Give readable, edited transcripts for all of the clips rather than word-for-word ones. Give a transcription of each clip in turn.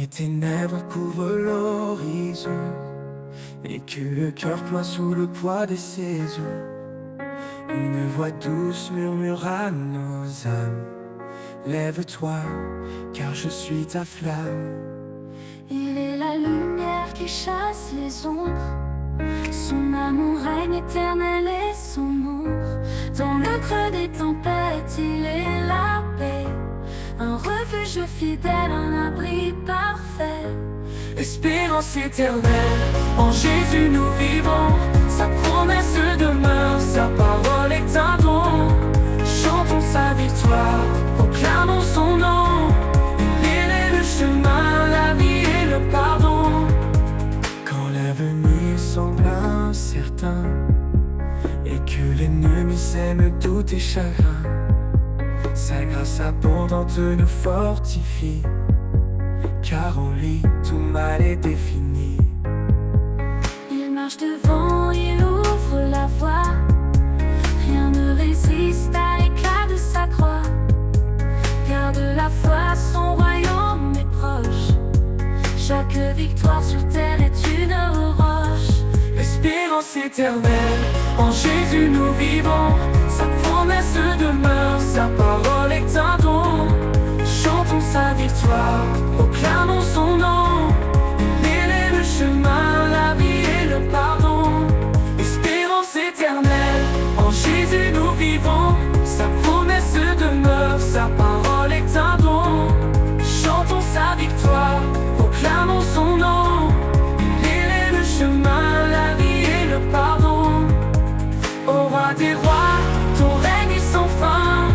les ténèbres couvrent l'horizon et que le cœur ploie sous le poids des saisons, une voix douce murmure à nos âmes: lève-toi, car je suis ta flamme. Il est la lumière qui chasse les ombres, son amour règne éternel et son ombre. Dans le creux des tempêtes, il est la paix, un refuge fidèle, un abri parfait. Espérance éternelle, en Jésus nous vivons, sa promesse demeure, sa parole est un don. Chantons sa victoire, proclamons son nom. Il est le chemin, la vie et le pardon. Quand l'avenir semble incertain et que l'ennemi sème doute et chagrin, sa grâce abondante nous fortifie, car en lui tout mal est défini. Il marche devant, il ouvre la voie, rien ne résiste à l'éclat de sa croix. Garde la foi, son royaume est proche, chaque victoire sur terre est une roche. Espérance éternelle, en Jésus nous vivons, sa promesse demeure, sa parole est un don. Chantons sa victoire, proclamons son nom. Il est le chemin, la vie et le pardon. Espérance éternelle, en Jésus nous vivons, sa promesse demeure, sa parole est un don. Chantons sa victoire, proclamons son nom. Il est le chemin, la vie et le pardon. Ô roi des rois, ton règne est sans fin,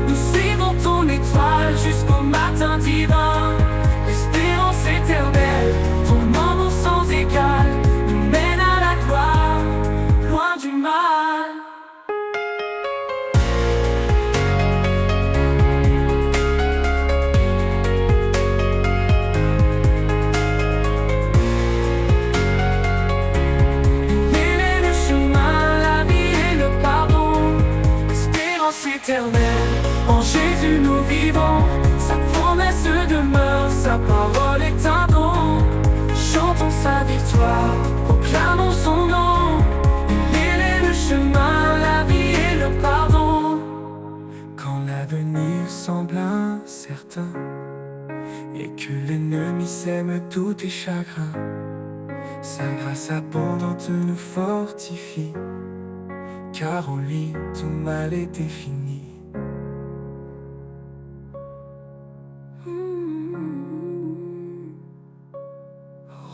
nous suivons ton étoile jusqu'au matin divin. L'espérance éternelle, ton amour sans égal, nous mène à la gloire, loin du mal. Il est le chemin, la vie et le pardon. Espérance éternelle, en Jésus nous vivons, sa promesse demeure, sa parole est un don. Chantons sa victoire, proclamons son nom. Il est le chemin, la vie et le pardon. Quand l'avenir semble incertain et que l'ennemi sème tout et chagrin, sa grâce abondante nous fortifie, car en lui tout mal est défini.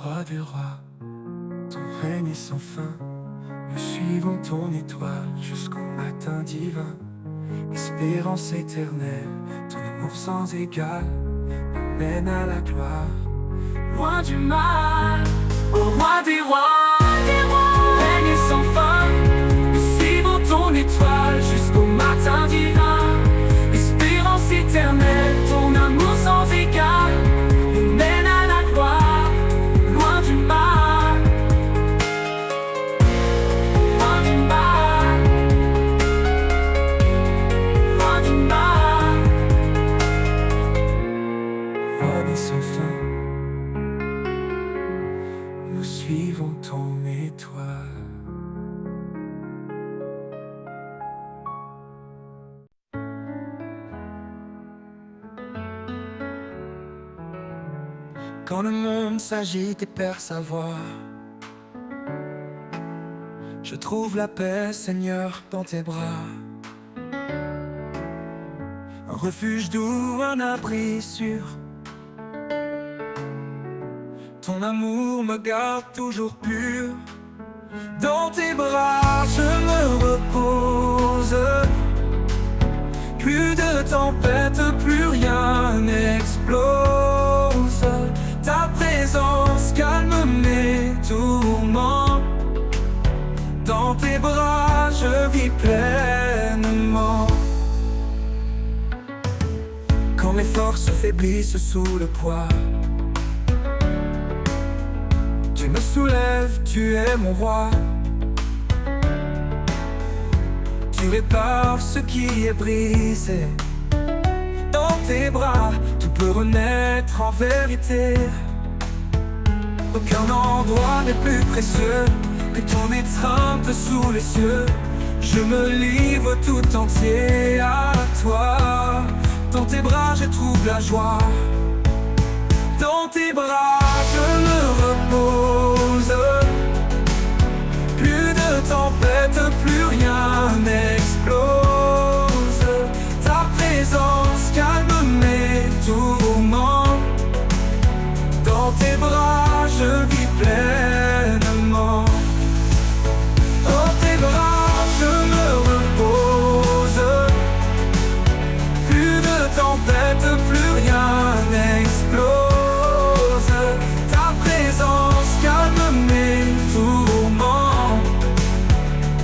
Roi des rois, ton règne est sans fin, nous suivons ton étoile jusqu'au matin divin. Espérance éternelle, ton amour sans égal, nous mène à la gloire, loin du mal. Ô roi des rois, ton règne est sans fin, nous suivons ton étoile jusqu'au matin divin. Espérance éternelle, ton amour sans égal, nous mène à la gloire, loin du mal. Loin du mal. Loin du mal. Roi des sans fin, nous suivons ton étoile. Quand le monde s'agite et perd sa voix, je trouve la paix, Seigneur, dans tes bras. Un refuge doux, un abri sûr. Ton amour me garde toujours pur. Dans tes bras je me repose. Plus de tempête, plus rien n'explose. Ta présence calme mes tourments. Dans tes bras je vis pleinement. Quand mes forces faiblissent sous le poids, tu me soulèves, tu es mon roi. Tu répares ce qui est brisé. Dans tes bras, tout peut renaître en vérité. Aucun endroit n'est plus précieux que ton étreinte sous les cieux. Je me livre tout entier à toi. Dans tes bras je trouve la joie. Dans tes bras je me repose. Plus de tempête, plus rien n'explose. Ta présence calme mes tourments. Dans tes bras je vis pleinement. Dans tes bras je me repose. Plus de tempête, plus rien n'explose. Ta présence calme mes tourments.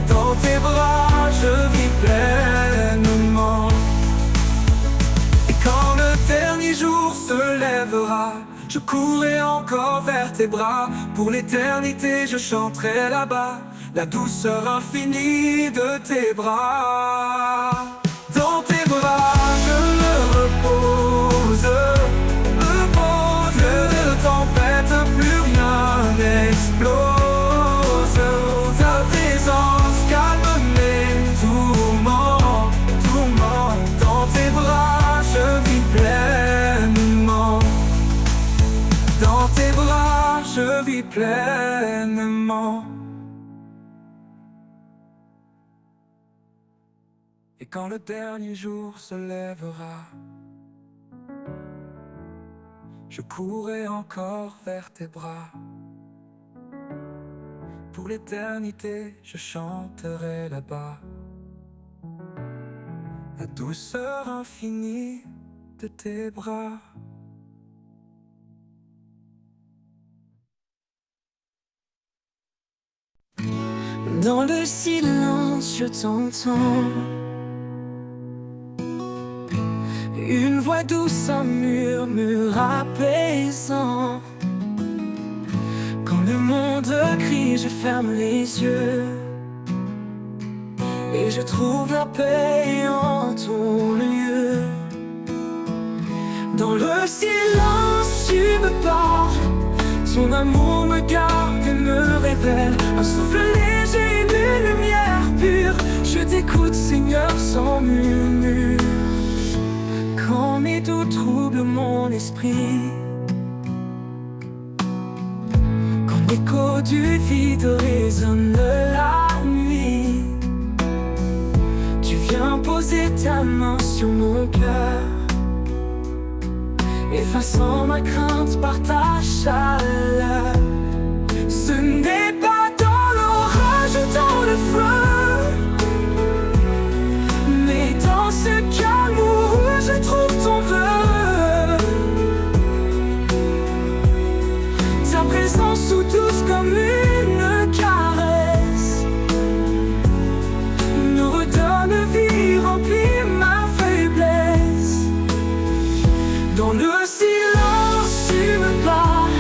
Dans tes bras je vis pleinement. Et quand le dernier jour se lèvera, je courrai encore vers tes bras. Pour l'éternité je chanterai là-bas la douceur infinie de tes bras. Dans tes bras je me repose. Plus de tempête, plus rien n'explose. Ta présence calme mes tourments. Dans tes bras je vis pleinement. Dans tes bras je vis pleinement. Et quand le dernier jour se lèvera, je courrai encore vers tes bras. Pour l'éternité je chanterai là-bas la douceur infinie de tes bras. Dans le silence je t'entends. Une voix douce, un murmure apaisant. Quand le monde crie, je ferme les yeux et je trouve la paix en ton lieu. Dans le silence, tu me parles. Ton amour me garde et me révèle. Un souffle léger, une lumière pure. Je t'écoute, Seigneur, sans murmure. Quand mes doutes troublent mon esprit, quand l'écho du vide résonne la nuit, tu viens poser ta main sur mon cœur, effaçant ma crainte par ta chaleur. Ce n'est pas dans l'orage, dans le feu, mais dans ce calme où je trouve ton vœu. Ta présence sous douce comme une caresse me redonne vie, remplit ma faiblesse. Dans le silence tu me parles.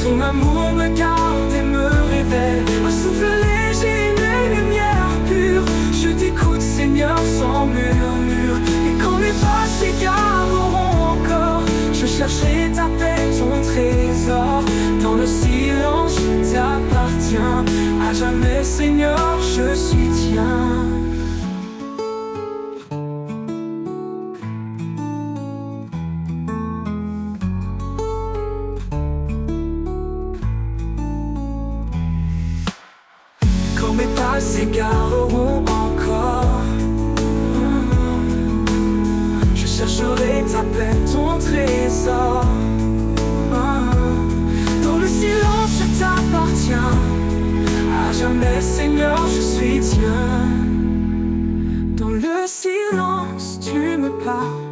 Ton amour me garde et me révèle. Un souffle léger, une lumière pure. Je t'écoute, Seigneur, sans murmure. Et quand mes pas s'égareront encore, je chercherai ta paix, ton trésor. Dans le silence, je t'appartiens. À jamais, Seigneur, je suis tien. Quand mes pas s'égareront encore, je chercherai ta paix, ton trésor. Dans le silence, je t'appartiens. À jamais, Seigneur, je suis tien. Dans le silence, tu me parles.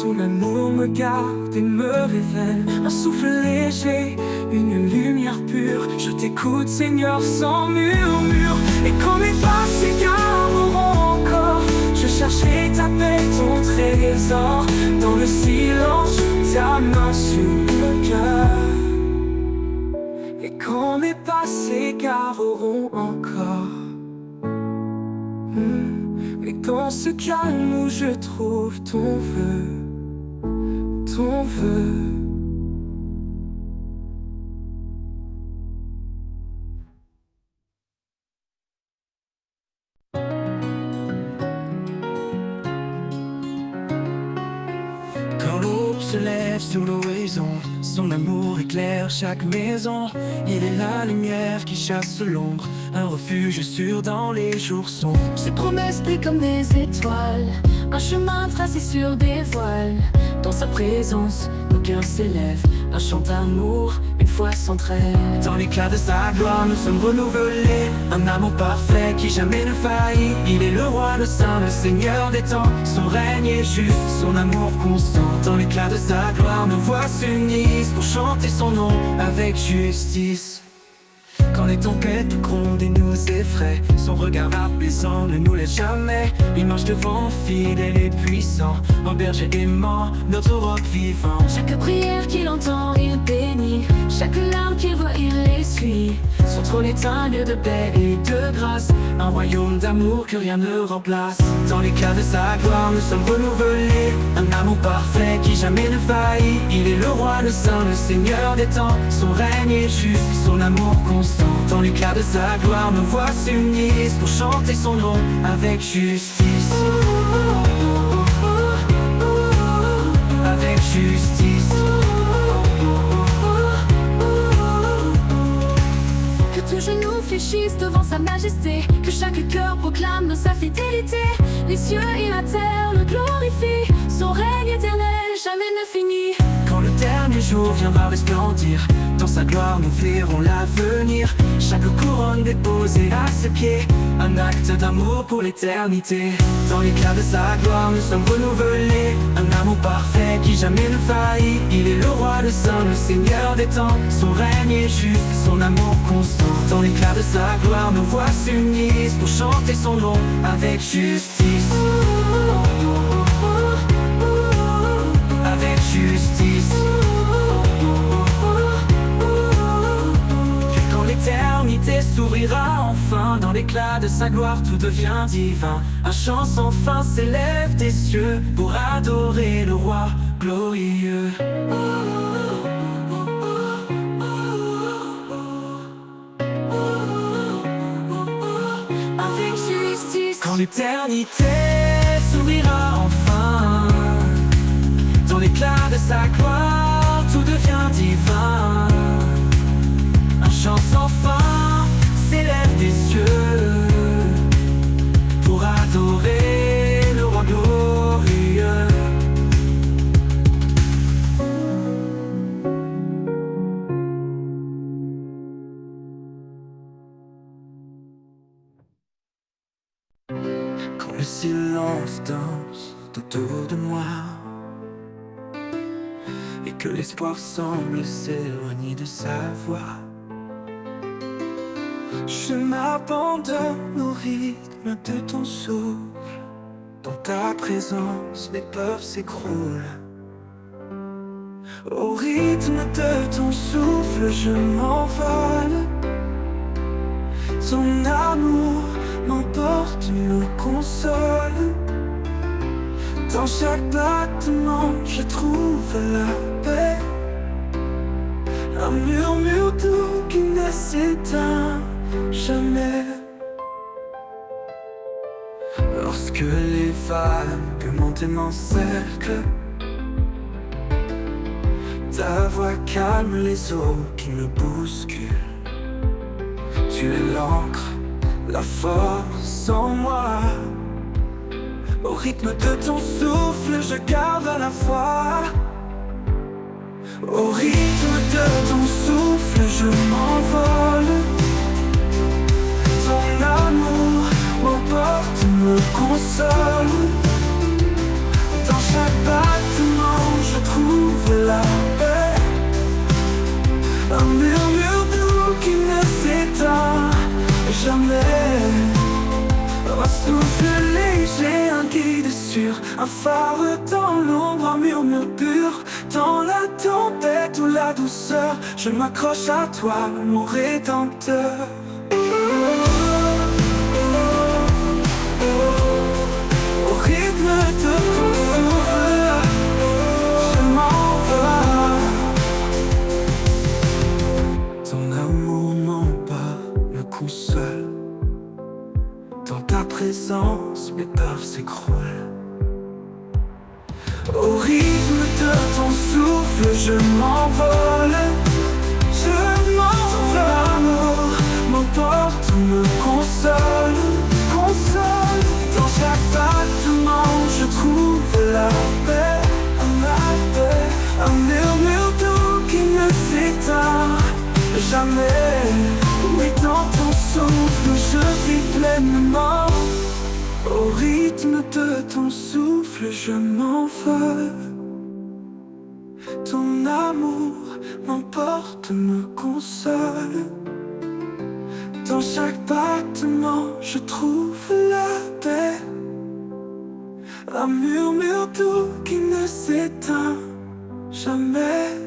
Ton amour me garde et me révèle. Un souffle léger, une lumière pure. Je t'écoute, Seigneur, sans murmure. Et quand mes pas s'égareront encore, je chercherai ta paix, ton trésor. Dans le silence, ta main sur mon cœur. Et quand mes pas s'égareront encore, mais dans ce calme où je trouve ton vœu, ton vœu. se lève sur l'horizon, son amour éclaire chaque maison. Il est la lumière qui chasse l'ombre, un refuge sûr dans les jours sombres. Ses promesses brillent comme des étoiles, un chemin tracé sur des voiles. Dans sa présence, nos cœurs s'élèvent, un chant d'amour, une foi sans trêve. Dans l'éclat de sa gloire, nous sommes renouvelés, un amour parfait qui jamais ne faillit. Il est le roi, le saint, le seigneur des temps, son règne est juste, son amour constant. Dans l'éclat de sa gloire, nos voix s'unissent pour chanter son nom avec justice. Quand les tempêtes grondent et nous effraient, son regard apaisant ne nous laisse jamais. Il marche devant, fidèle et puissant, un berger aimant, notre roc vivant. Chaque prière qu'il entend, il bénit, chaque larme qu'il voit, il essuie. Son trône est un lieu de paix et de grâce, un royaume d'amour que rien ne remplace. Dans l'éclat de sa gloire, nous sommes renouvelés, un amour parfait qui jamais ne faillit. Il est le roi, le saint, le seigneur des temps, son règne est juste, son amour constant. Dans l'éclat de sa gloire, nos voix s'unissent pour chanter son nom avec justice. Avec justice. Que tout genou fléchisse devant sa majesté, que chaque cœur proclame sa fidélité. Les cieux et la terre le glorifient, son règne éternel jamais ne finit. Quand le dernier jour viendra resplendir, dans sa gloire nous verrons l'avenir. Chaque couronne déposée à ses pieds, un acte d'amour pour l'éternité. Dans l'éclat de sa gloire nous sommes renouvelés, un amour parfait qui jamais ne faillit. Il est le roi, le saint, le seigneur des temps, son règne est juste, son amour constant. Dans l'éclat de sa gloire nos voix s'unissent pour chanter son nom avec justice. Avec justice. L'éternité s'ouvrira enfin, dans l'éclat de sa gloire tout devient divin. Un chant sans fin s'élève des cieux pour adorer le roi glorieux. Avec justice. Quand l'éternité s'ouvrira enfin, dans l'éclat de sa gloire tout devient divin. Un chant sans fin s'élève des cieux pour adorer le roi glorieux. Quand le silence danse autour de moi et que l'espoir semble s'éloigner de sa voix, je m'abandonne au rythme de ton souffle. Dans ta présence, les peurs s'écroulent. Au rythme de ton souffle, je m'envole. Ton amour m'emporte, me console. Dans chaque battement, je trouve la paix. Un murmure doux qui ne s'éteint jamais. Lorsque les vagues montent et m'encerclent, ta voix calme les eaux qui me bousculent. Tu es l'encre, la force en moi. Au rythme de ton souffle, je garde la foi. Au rythme de ton souffle, je m'envole. Ton amour m'emporte, me console. Dans chaque battement, je trouve la paix. Un murmure doux qui ne s'éteint jamais. Un souffle léger, un guide sûr, un phare dans l'ombre, un murmure pur. Dans la tempête ou la douceur, je m'accroche à toi, mon rédempteur. Au rythme de ton souffle, je m'envole. Ton amour m'emporte, me console. Dans ta présence, mes peurs s'écroulent. Au rythme de ton souffle, souffle, je m'envole. Je m'envole, l'amour m'emporte, me console, console. Dans chaque battement, je trouve la paix, un murmure doux qui ne s'éteint jamais. Oui, dans ton souffle, je vis pleinement. Au rythme de ton souffle, je m'envole. Ton amour m'emporte, me console. Dans chaque battement, je trouve la paix. Un murmure doux qui ne s'éteint jamais.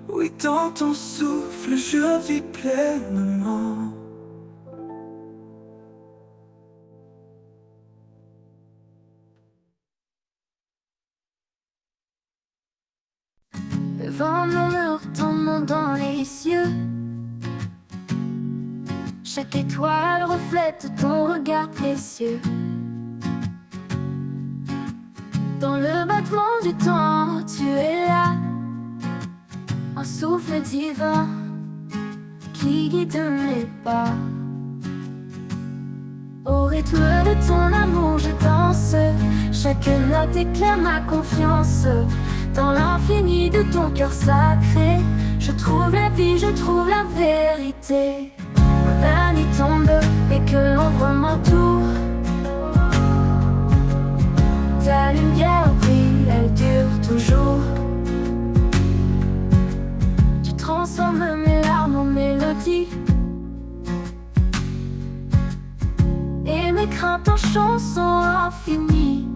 Oui, dans ton souffle, je vis pleinement. Le vent murmure ton nom dans les cieux. Chaque étoile reflète ton regard précieux. Dans le battement du temps, tu es là. Un souffle divin qui guide mes pas. Au rythme de ton amour, je danse. Chaque note éclaire ma confiance. Dans l'infini de ton cœur sacré, je trouve la vie, je trouve la vérité. La nuit tombe et que l'ombre m'entoure. Ta lumière brille, elle dure toujours. Tu transformes mes larmes en mélodie et mes craintes en chansons infinies.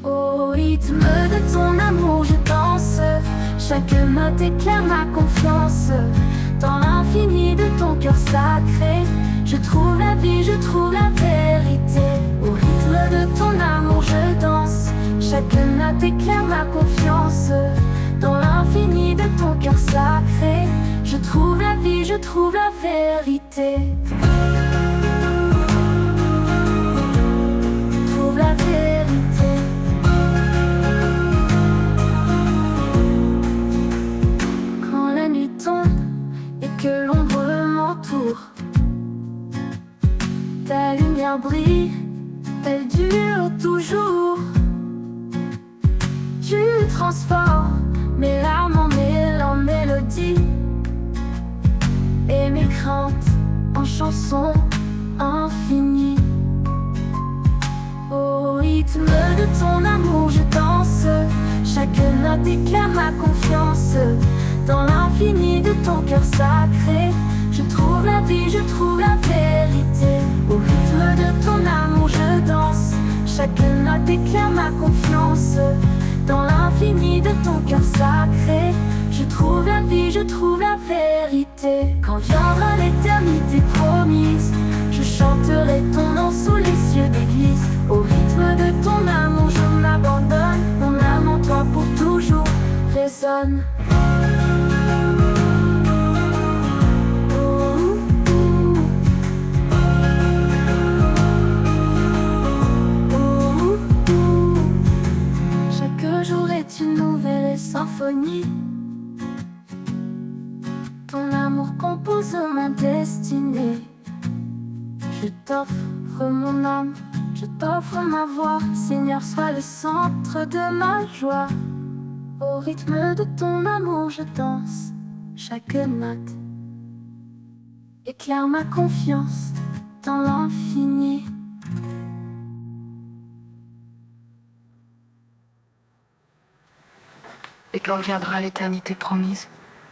Au rythme de ton amour, je danse. Chaque note éclaire ma confiance. Dans l'infini de ton cœur sacré, je trouve la vie, je trouve la vérité. Au rythme de ton amour, je danse. Chaque note éclaire ma confiance. Dans l'infini de ton cœur sacré, je trouve la vie, je trouve la vérité. Trouve la vérité. Quand la nuit tombe et que l'ombre m'entoure, ta lumière brille, elle dure toujours. Tu transformes mes larmes en mélodie et mes craintes en chansons infinies. Au rythme de ton amour, je danse. Chaque note éclaire ma confiance. Dans l'infini de ton cœur sacré, je trouve la vie, je trouve la vérité. Au rythme de ton amour, je danse. Chaque note éclaire ma confiance. Dans l'infini de ton cœur sacré, je trouve la vie, je trouve la vérité. Quand viendra l'éternité promise, je chanterai ton nom sous les cieux d'église. Au rythme de ton amour, je m'abandonne. Mon âme en toi pour toujours résonne. Chaque jour est une nouvelle symphonie. Ton amour compose ma destinée. Je t'offre mon âme, je t'offre ma voix. Seigneur, sois le centre de ma joie. Au rythme de ton amour, je danse. Chaque note éclaire ma confiance dans l'infini. Et quand viendra l'éternité promise,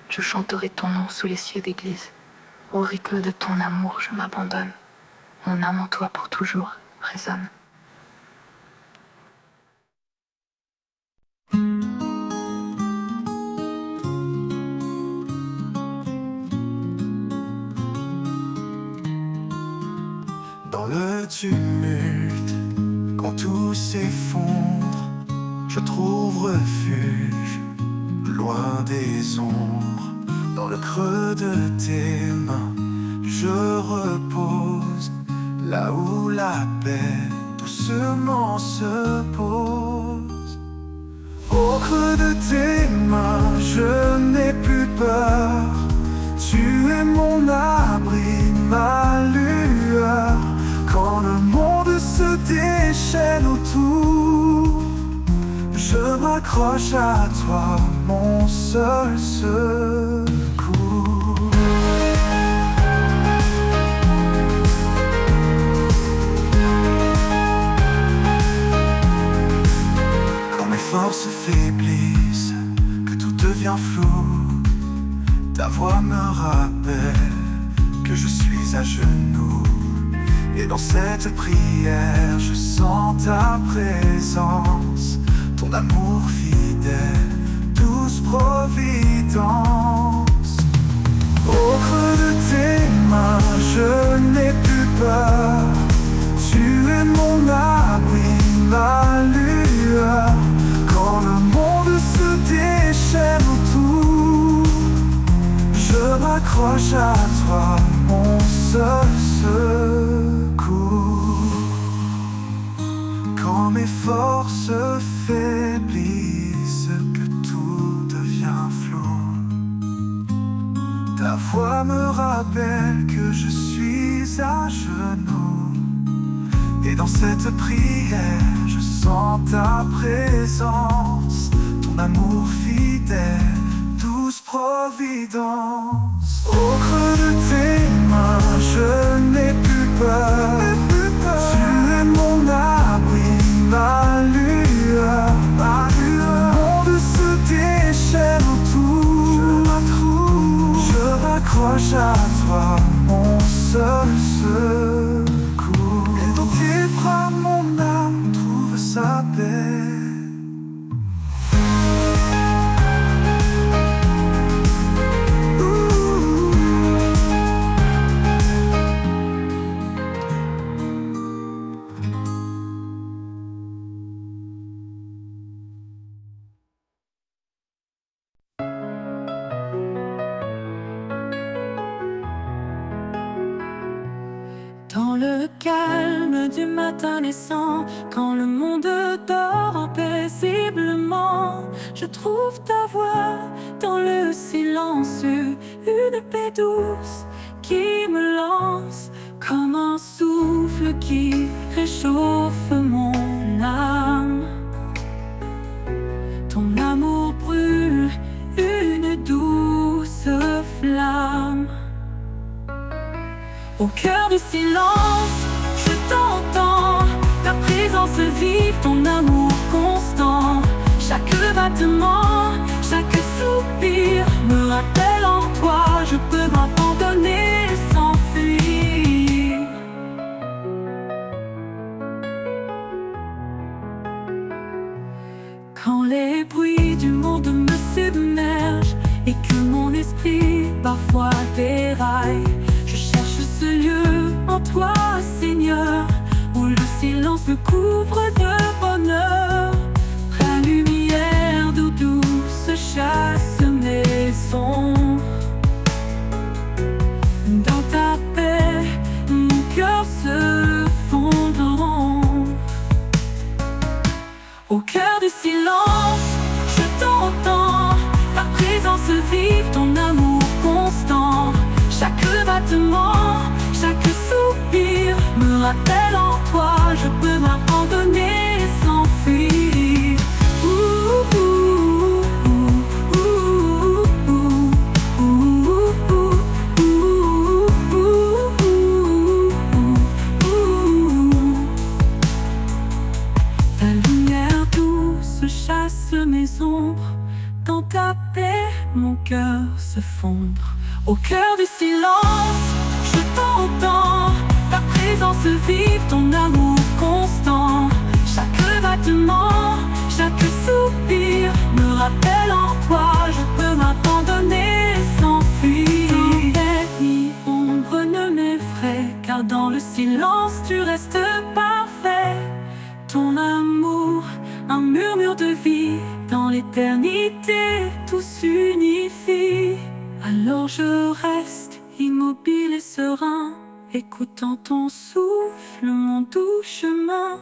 je chanterai ton nom sous les cieux d'église. Au rythme de ton amour, je m'abandonne. Mon âme en toi pour toujours résonne. Dans le tumulte, quand tout s'effondre, je trouve refuge loin des ombres. Dans le creux de tes mains, je repose là où la paix doucement se pose. Au Au creux de tes mains, je n'ai plus peur. Tu es mon abri, ma lueur. Quand le monde se déchaîne autour, je m'accroche à toi, mon seul secours. Quand mes forces faiblissent, que tout devient flou, ta voix me rappelle que je suis à genoux. Et dans cette prière, je sens ta présence, ton amour fidèle, douce providence. Au creux de tes mains, je n'ai plus peur. Tu es mon abri, ma lueur. Quand le monde se déchaîne autour, je m'accroche à toi, mon seul secours. Quand mes forces faiblissent, que tout devient flou, ta voix me rappelle que je suis à genoux. Et dans cette prière, je sens ta présence, ton amour fidèle, douce providence. Au creux de tes mains, je n'ai plus peur. Tu es mon abri, ma lueur. Le monde se déchaîne autour, je m'accroche à toi, mon seul secours. Et dans tes bras, mon âme trouve sa paix. Dans le calme du matin naissant, quand le monde dort paisiblement, je trouve ta voix dans le silence, une paix douce qui me lance comme un souffle qui réchauffe mon âme. Ton amour brûle une douce flamme. Au cœur du silence, je t'entends, ta présence vive, ton amour constant. Chaque battement, chaque soupir me rappelle en toi, je peux m'abandonner sans fuir. Quand les bruits du monde me submergent et que mon esprit parfois déraille, ce lieu en toi, Seigneur, où le silence me couvre de bonheur. Ta lumière d'eau douce chasse mes ombres. Dans ta paix, mon cœur se fondre. Au cœur du silence, je t'entends, ta présence vive, ton amour constant. Chaque battement, chaque soupir me rappelle en toi, je peux m'abandonner sans fuir. Ta lumière douce chasse mes ombres, dans ta paix mon cœur se fondre. Au cœur du silence, je t'entends, ta présence vive, ton amour constant. Chaque battement, chaque soupir me rappelle en toi, je peux m'abandonner sans fuir. Tempête ni ombre ne m'effraie, car dans le silence tu restes parfait. Ton amour, un murmure de vie, dans l'éternité tout s'unifie. Alors je reste immobile et serein, écoutant ton souffle, mon doux chemin.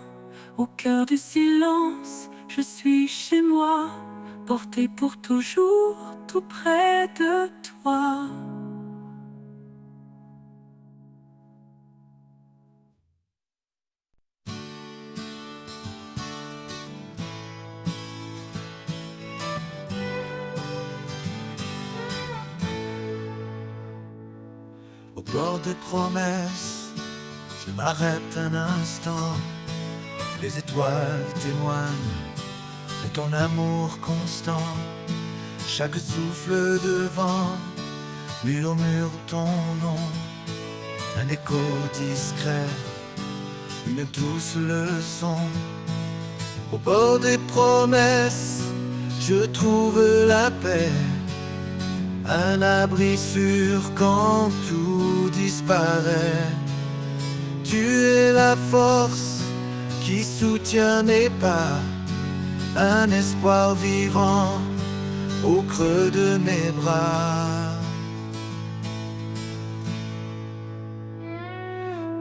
Au cœur du silence, je suis chez moi, porté pour toujours tout près de toi. Au bord des promesses, je m'arrête un instant. Les étoiles témoignent de ton amour constant. Chaque souffle de vent murmure ton nom. Un écho discret, une douce leçon. Au bord des promesses, je trouve la paix. Un abri sûr quand tout disparaît. Tu es la force qui soutient mes pas, un espoir vivant au creux de mes bras.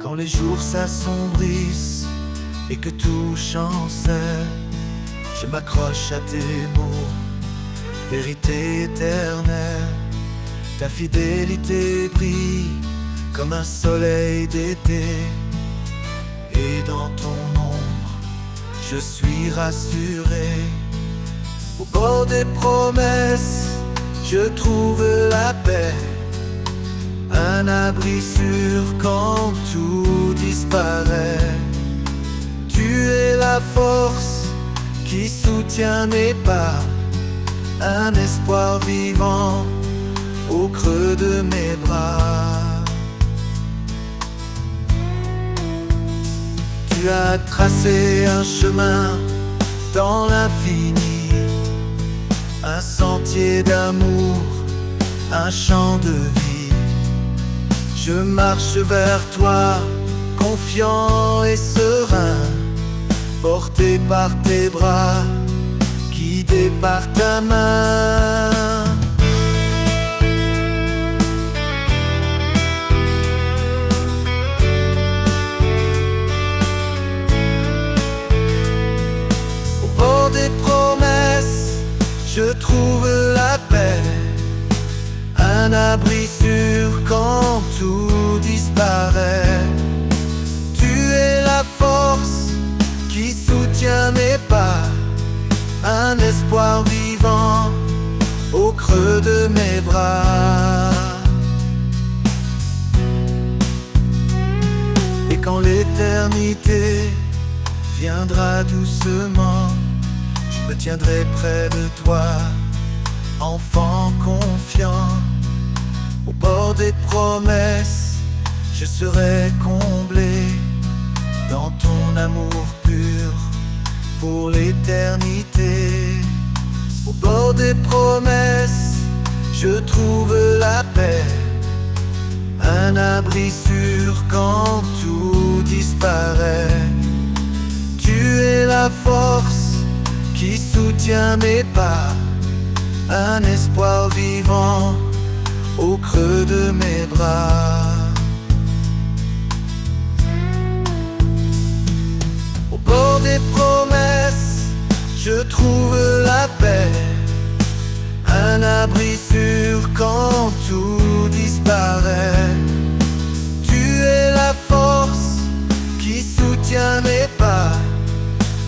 Quand les jours s'assombrissent et que tout chancelle, je m'accroche à tes mots, vérité éternelle. Ta fidélité brille comme un soleil d'été, et dans ton ombre, je suis rassuré. Au bord des promesses, je trouve la paix, un abri sûr quand tout disparaît. Tu es la force qui soutient mes pas, un espoir vivant au creux de mes bras. Tu as tracé un chemin dans l'infini, un sentier d'amour, un champ de vie. Je marche vers toi, confiant et serein, porté par tes bras, guidé par ta main. Des promesses, je trouve la paix, un abri sûr quand tout disparaît. Tu es la force qui soutient mes pas, un espoir vivant au creux de mes bras. Et quand l'éternité viendra doucement, je me tiendrai près de toi, enfant confiant. Au bord des promesses, je serai comblé dans ton amour pur pour l'éternité. Au bord des promesses, je trouve la paix, un abri sûr quand tout disparaît. Tu es la force qui soutient mes pas, un espoir vivant au creux de mes bras. Au bord des promesses, je trouve la paix, un abri sûr quand tout disparaît. Tu es la force qui soutient mes pas,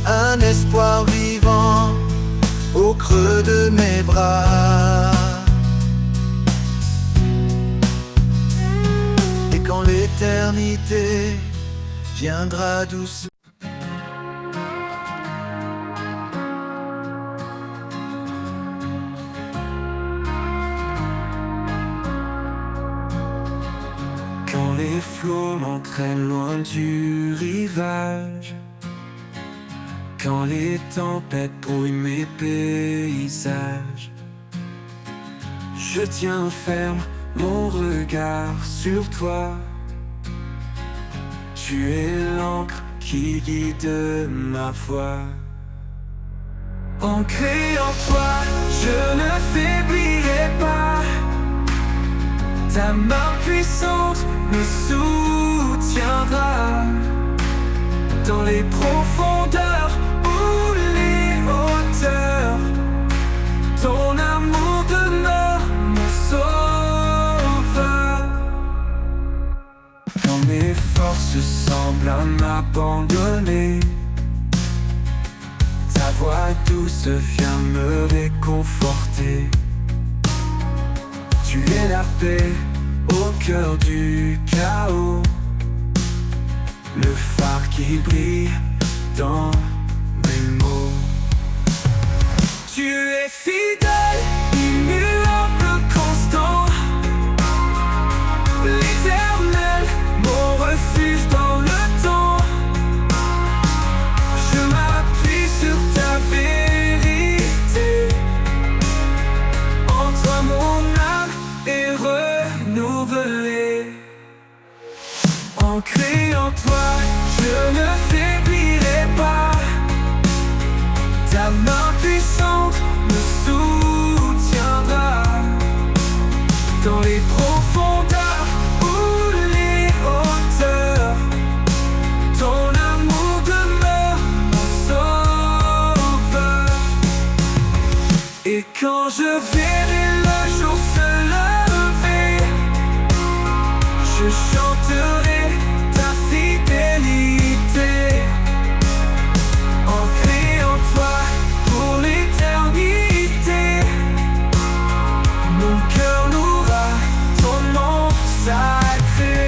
un espoir vivant au creux de mes bras. Et quand l'éternité viendra doucement, quand les flots m'entraînent loin du rivage, quand les tempêtes brouillent mes paysages, je tiens ferme mon regard sur toi. Tu es l'encre qui guide ma foi. Ancré en toi, je ne faiblirai pas. Ta main puissante me soutiendra dans les profondeurs ou les hauteurs. voix douce vient me réconforter. Tu es la paix au cœur du chaos, le phare qui brille dans mes mots. Tu es fidèle, immuable, constant, l'éternel, mon refuge dans le temps. Je m'appuie sur ta vérité, en toi mon âme est renouvelée. Ancré en toi, je ne faiblirai pas. Ta main puissante me soutiendra dans les profondeurs ou les hauteurs. Ton amour demeure mon sauveur. Et quand je verrai le jour se lever, je chanterai ta fidélité. Ancré en toi pour l'éternité, mon cœur louera ton nom sacré.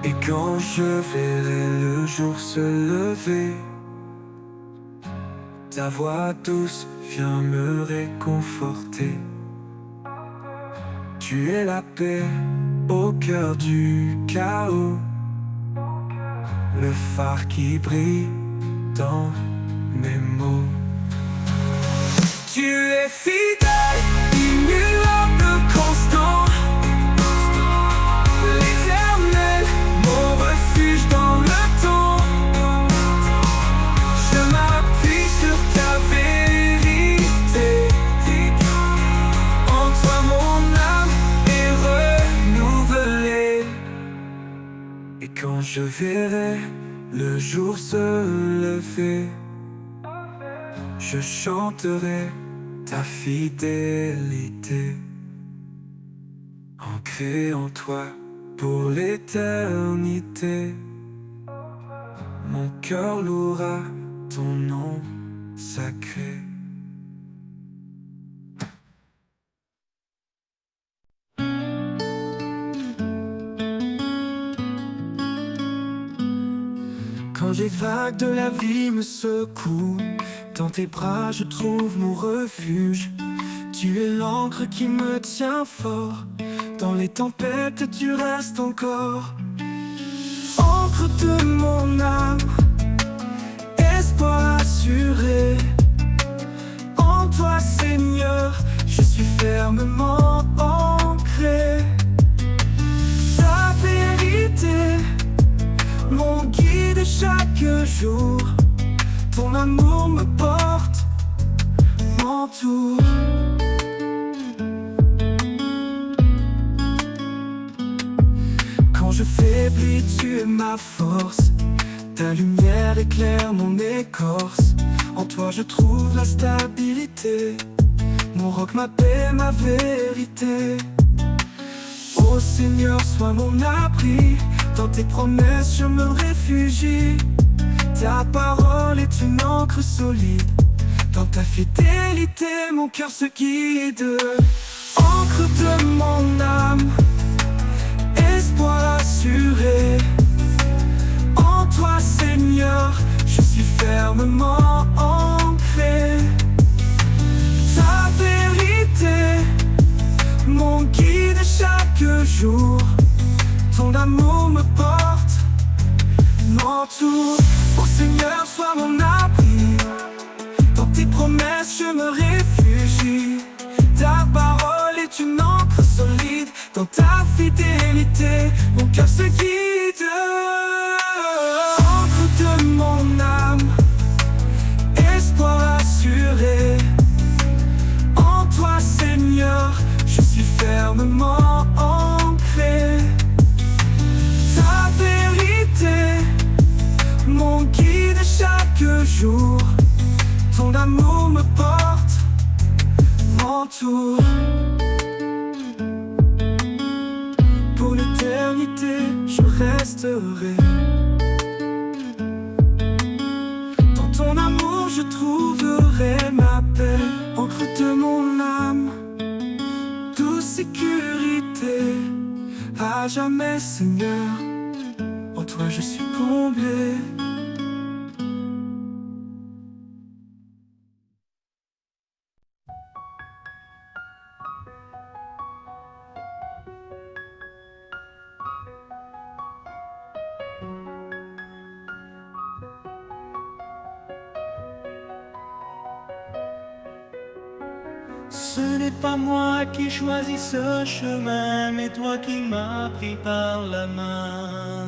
Et quand je verrai le jour se lever, ta voix douce vient me réconforter. Tu es la paix au cœur du chaos, le phare qui brille dans mes mots. Tu es fidèle, immuable, constant, l'éternel, mon refuge dans le temps. Je m'appuie sur ta vérité, en toi mon âme est renouvelée. Et quand je verrai le jour se lever, je chanterai ta fidélité. Ancré en toi pour l'éternité, mon cœur louera ton nom sacré. Quand les vagues de la vie me secouent, dans tes bras je trouve mon refuge. Tu es l'encre qui me tient fort, dans les tempêtes tu restes encore. Encre de mon âme, espoir assuré. En toi Seigneur, je suis fermement ancré. Ta vérité, mon guide chaque jour, ton amour me porte, m'entoure. Quand je faiblis, tu es ma force, ta lumière éclaire mon écorce. En toi je trouve la stabilité, mon roc, ma paix, ma vérité. Ô Seigneur, sois mon abri, dans tes promesses je me réfugie. Ta parole est une encre solide, dans ta fidélité mon cœur se guide. Encre de mon âme, espoir assuré. En toi Seigneur, je suis fermement ancré. Ta vérité, mon guide chaque jour, ton amour me porte, m'entoure. Ô Seigneur, sois mon abri, dans tes promesses je me réfugie. Ta parole est une encre solide, dans ta fidélité mon cœur se guide. Encre de mon âme, espoir assuré. En toi Seigneur, je suis fermement ancré. Ta vérité, mon guide chaque jour, ton amour me porte, m'entoure. Pour l'éternité, je resterai promets, Seigneur, en toi je suis comblé. Ce n'est pas moi qui choisis ce chemin, mais toi qui m'as pris par la main.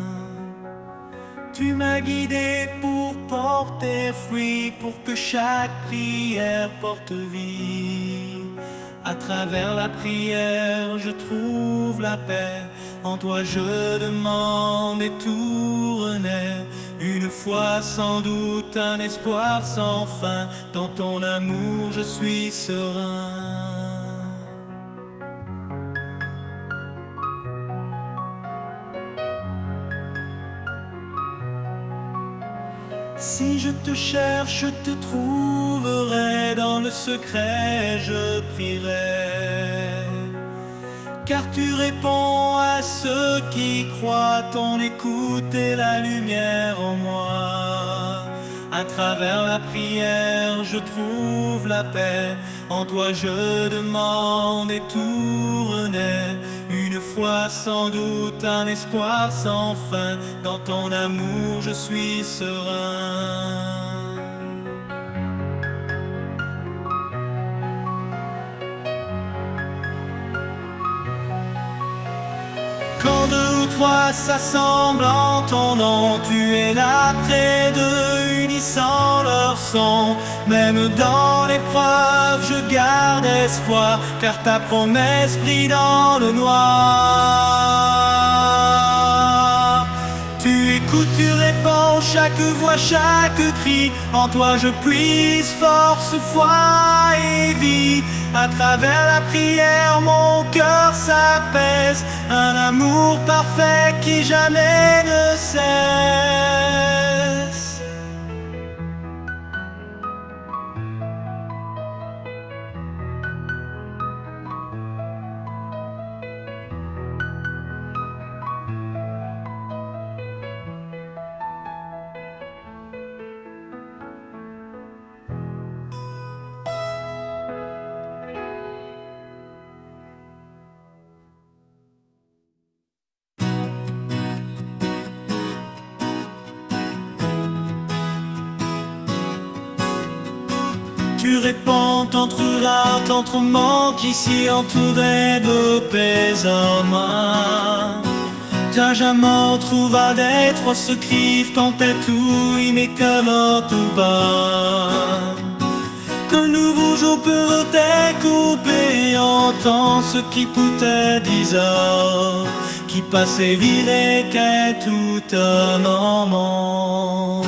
Tu m'as guidé pour porter fruit, pour que chaque prière porte vie. À travers la prière, je trouve la paix. En toi je demande et tout renaît. Une foi sans doute, un espoir sans fin. Dans ton amour je suis serein. Si je te cherche, je te trouverai. Dans le secret, je prierai. Car tu réponds à ceux qui croient. Ton écoute est la lumière en moi. À travers la prière, je trouve la paix. En toi je demande et tout renaît. Une foi sans doute, un espoir sans fin. Dans ton amour je suis serein. Quand deux ou trois s'assemblent en ton nom, tu es là près d'eux, unissant leur son. Même dans l'épreuve, je garde espoir, car ta promesse brille dans le noir. Tu écoutes, tu réponds, chaque voix, chaque cri. En toi je puise force, foi et vie. À travers la prière, mon cœur s'apaise. Un amour parfait qui jamais ne cesse. Tu réponds, t'entre manques ici entouré de paix en main. Ta jamais trouva d'être ce cri, tant est tout, mais que tout bas. Que nouveau jour peut découper, entend ce qui coûtait 10 heures, qui passait vide et qu'est tout un moment.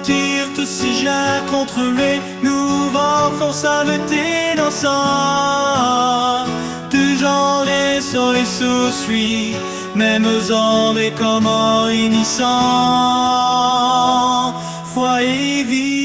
Tire-te si j'ai contre les nouveaux forces à l'été dansant. Du genre et sur les sous-suits, même en des comment inissant. Foi et vie.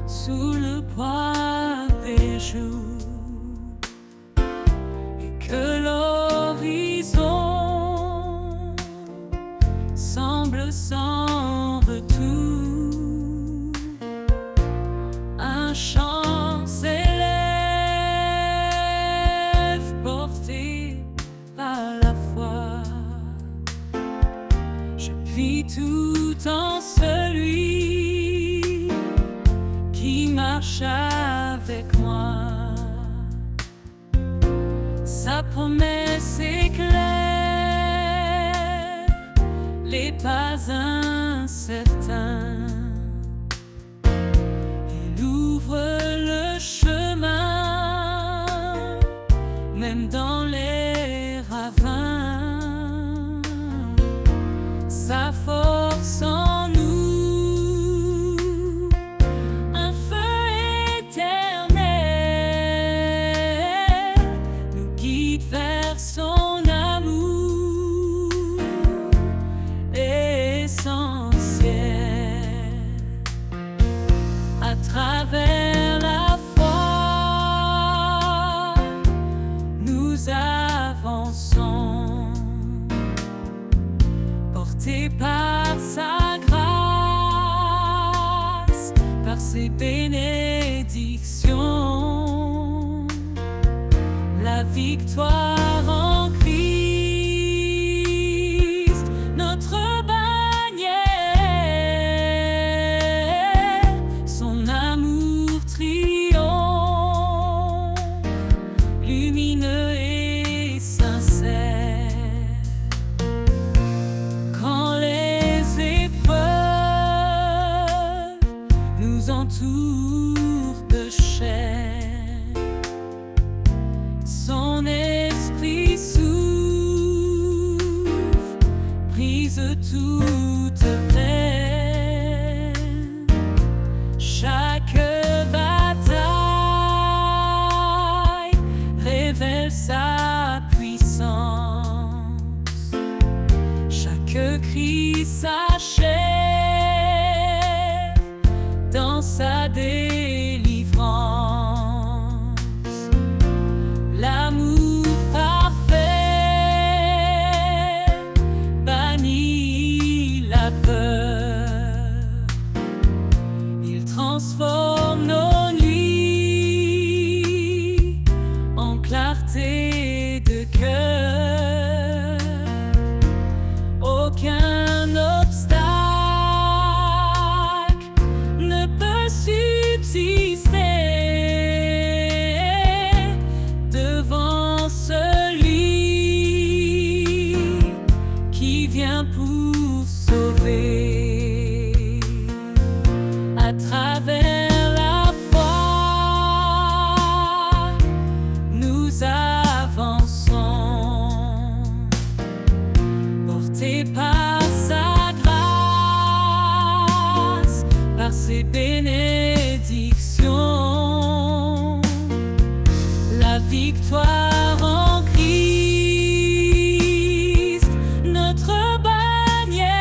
Sous le poids des jours, et que l'horizon semble sans retour, un chant s'élève porté par la foi. Je vis tout en celui marche avec moi. Sa promesse est claire. les pas incertains. Il ouvre le chemin, même dans les ravins. Sa force en nous, un feu éternel, nous guide vers son amour essentiel. À travers la foi, nous avançons, portés par sa grâce, par ses bénédictions. La victoire en Christ, notre bannière, son amour triomphe, lumineux et sincère. Quand les épreuves nous entourent de chair, son esprit souffle, brise toute peine. Chaque bataille révèle sa puissance. Chaque cri s'achève dans sa délivrance. L'amour parfait bannit la peur. Il transforme nos nuits en clarté de cœur. Aucun obstacle ne peut subsister devant celui qui vient pour sauver. À travers la foi, nous avançons, portés par sa grâce, par ses bénédictions. La victoire en Christ, notre bannière,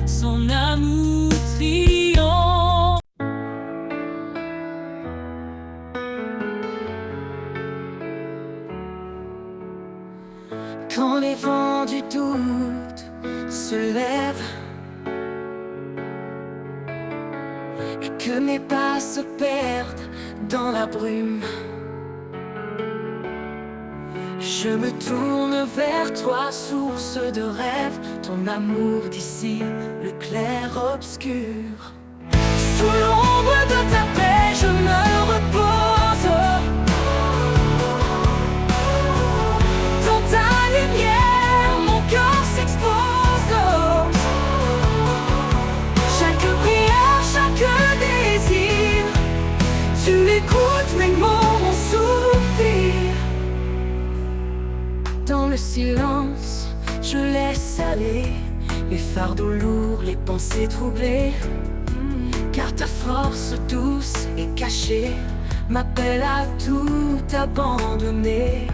son amour triomphe. Quand les vents du doute se lèvent et que mes pas se perdent dans la brume, je me tourne vers toi, source de rêve. Ton amour dissipe le clair-obscur. Sous l'ombre de ta paix, je me repose. Dans ta lumière, mon cœur s'expose. Chaque prière, chaque désir, tu écoutes mes mots, mon soupir. Dans le silence, je laisse aller les fardeaux lourds, les pensées troublées. Car ta force douce et cachée m'appelle à tout abandonner.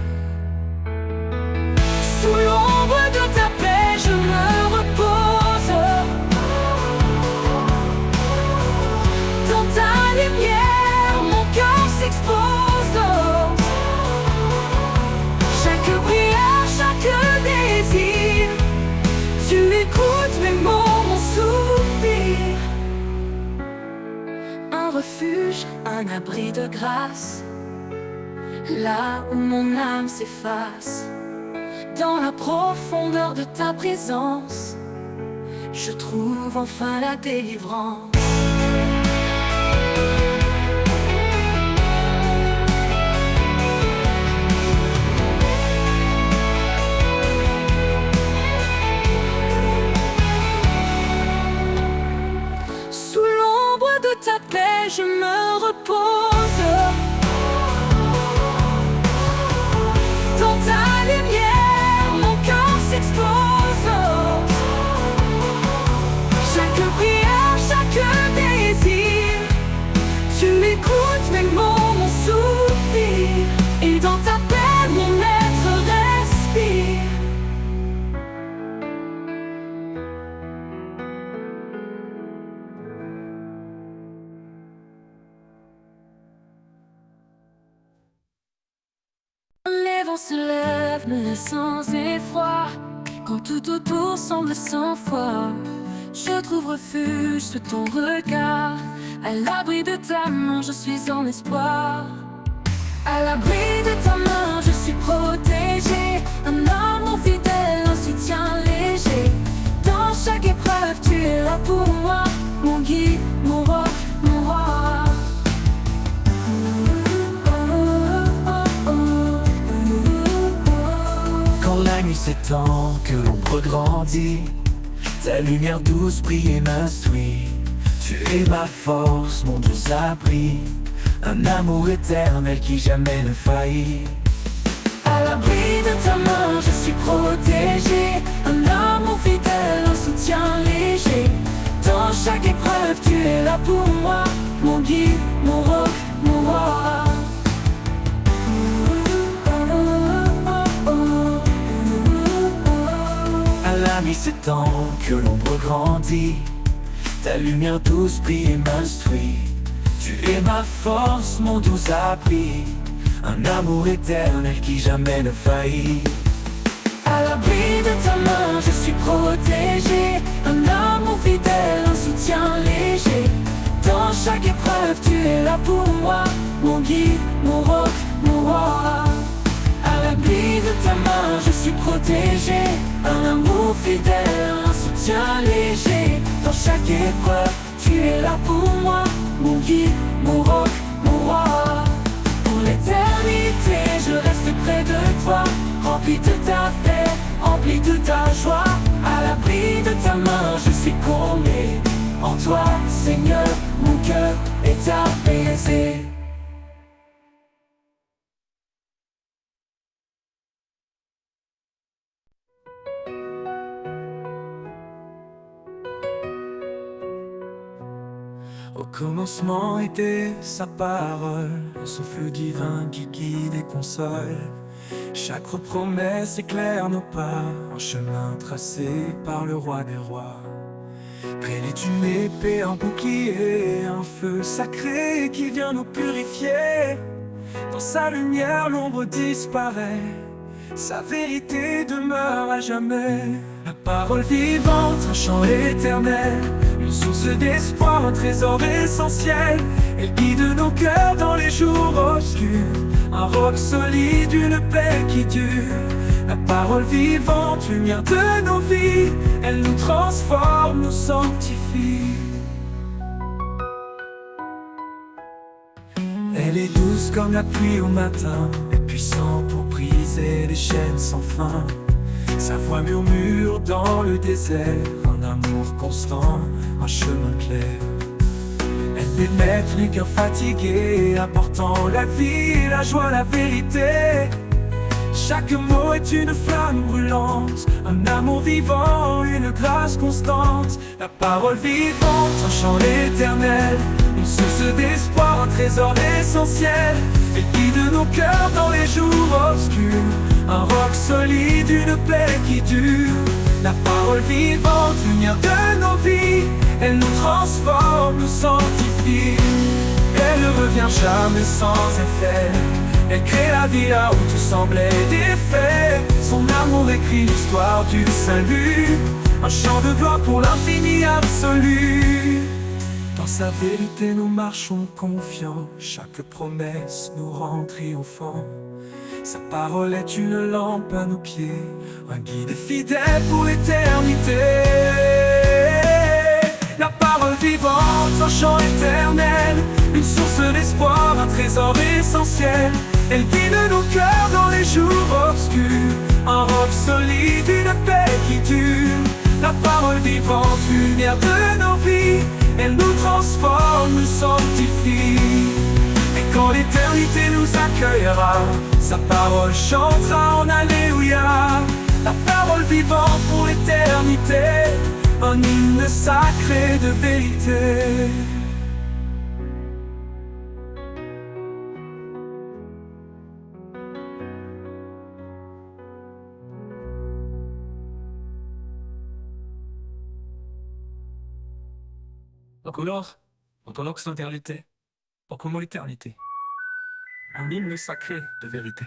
Sous l'ombre de ta paix, je me repose. Dans ta lumière, mon cœur s'expose. Chaque prière, chaque désir, tu écoutes mes mots, mon soupir. Un refuge, un abri de grâce, là où mon âme s'efface. Dans la profondeur de ta présence, je trouve enfin la délivrance. vent se lève, mais sans effroi. Quand tout autour semble sans foi, je trouve refuge sous ton regard. À l'abri de ta main, je suis en espoir. À l'abri de ta main, je suis protégé. Un amour fidèle, un soutien léger. Dans chaque épreuve, tu es là pour moi. Mon guide, mon roc, mon roi. Quand la nuit s'étend, que l'ombre grandit, ta lumière douce brille et m'instruit. Tu es ma force, mon doux abri, un amour éternel qui jamais ne faillit. À l'abri de ta main, je suis protégé. Un amour fidèle, un soutien léger. Dans chaque épreuve, tu es là pour moi. Mon guide, mon roc, mon roi. À la nuit s'étend, que l'ombre grandit, ta lumière douce brille et m'instruit. Tu es ma force, mon doux abri, un amour éternel qui jamais ne faillit. À l'abri de ta main, je suis protégé. Un amour fidèle, un soutien léger. Dans chaque épreuve, tu es là pour moi. Mon guide, mon roc, mon roi. À l'abri de ta main, je suis protégé. Un amour fidèle, un soutien léger. Dans chaque épreuve, tu es là pour moi. Mon guide, mon roc, mon roi. Pour l'éternité, je reste près de toi. Rempli de ta paix, rempli de ta joie. À l'abri de ta main, je suis comblé. En toi, Seigneur, mon cœur est apaisé. Au commencement était sa parole, un souffle divin qui guide et console. Chaque promesse éclaire nos pas, un chemin tracé par le roi des rois. Près d'une épée, un bouclier, un feu sacré qui vient nous purifier. Dans sa lumière, l'ombre disparaît, sa vérité demeure à jamais. La parole vivante, un chant éternel, une source d'espoir, un trésor essentiel. Elle guide nos cœurs dans les jours obscurs, un roc solide, une paix qui dure. La parole vivante, lumière de nos vies, elle nous transforme, nous sanctifie. Elle est douce comme la pluie au matin, et puissante pour briser les chaînes sans fin. Sa voix murmure dans le désert, un amour constant, un chemin clair. Elle pénètre les cœurs fatigués, apportant la vie, la joie, la vérité. Chaque mot est une flamme brûlante, un amour vivant, une grâce constante. La parole vivante, un chant éternel, une source d'espoir, un trésor essentiel. Elle guide nos cœurs dans les jours obscurs, un roc solide, une paix qui dure. La parole vivante, lumière de nos vies, elle nous transforme, nous sanctifie. Elle ne revient jamais sans effet, elle crée la vie là où tout semblait défait. Son amour écrit l'histoire du salut, un chant de gloire pour l'infini absolu. Dans sa vérité nous marchons confiants, chaque promesse nous rend triomphants. Sa parole est une lampe à nos pieds, un guide fidèle pour l'éternité. La parole vivante, un chant éternel, une source d'espoir, un trésor essentiel. Elle guide nos cœurs dans les jours obscurs, un roc solide, une paix qui dure. La parole vivante, lumière de nos vies, elle nous transforme, nous sanctifie. Et quand l'éternité nous accueillera, sa parole chantera en Alléluia. La parole vivante pour l'éternité, un hymne sacré de vérité. Donc alors, entendons que c'est l'éternité, pour comment l'éternité, un hymne sacré de vérité.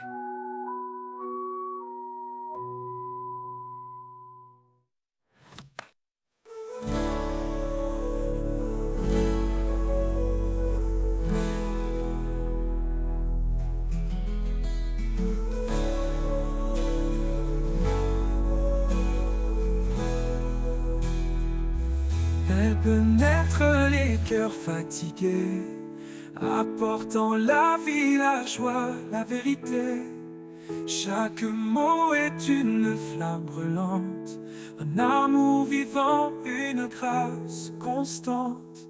Elle peut naître les cœurs fatigués, apportant la vie, la joie, la vérité. Chaque mot est une flamme brûlante, un amour vivant, une grâce constante.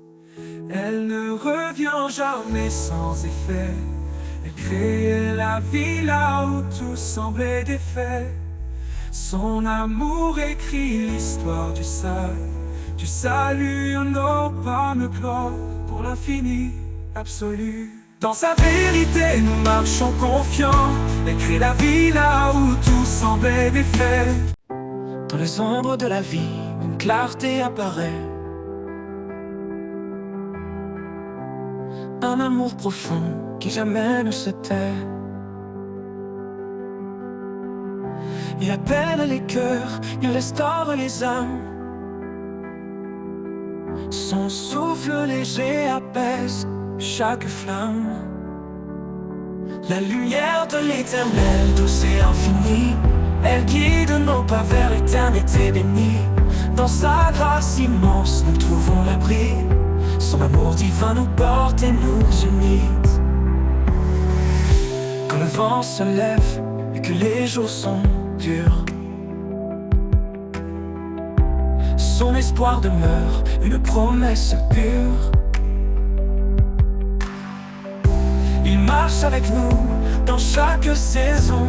Elle ne revient jamais sans effet. Elle crée la vie là où tout semblait défait. Son amour écrit l'histoire du salut, un orphan gloire pour l'infini absolu. Dans sa vérité, nous marchons confiants. Elle crée la vie là où tout semblait défait. Dans les ombres de la vie, une clarté apparaît. Un amour profond qui jamais ne se tait. Il appelle les cœurs, il restaure les âmes. Son souffle léger apaise chaque flamme. La lumière de l'éternel, douce et infinie, elle guide nos pas vers l'éternité bénie. Dans sa grâce immense, nous trouvons l'abri. Son amour divin nous porte et nous unit. Quand le vent se lève et que les jours sont durs, son espoir demeure, une promesse pure. Il marche avec nous dans chaque saison.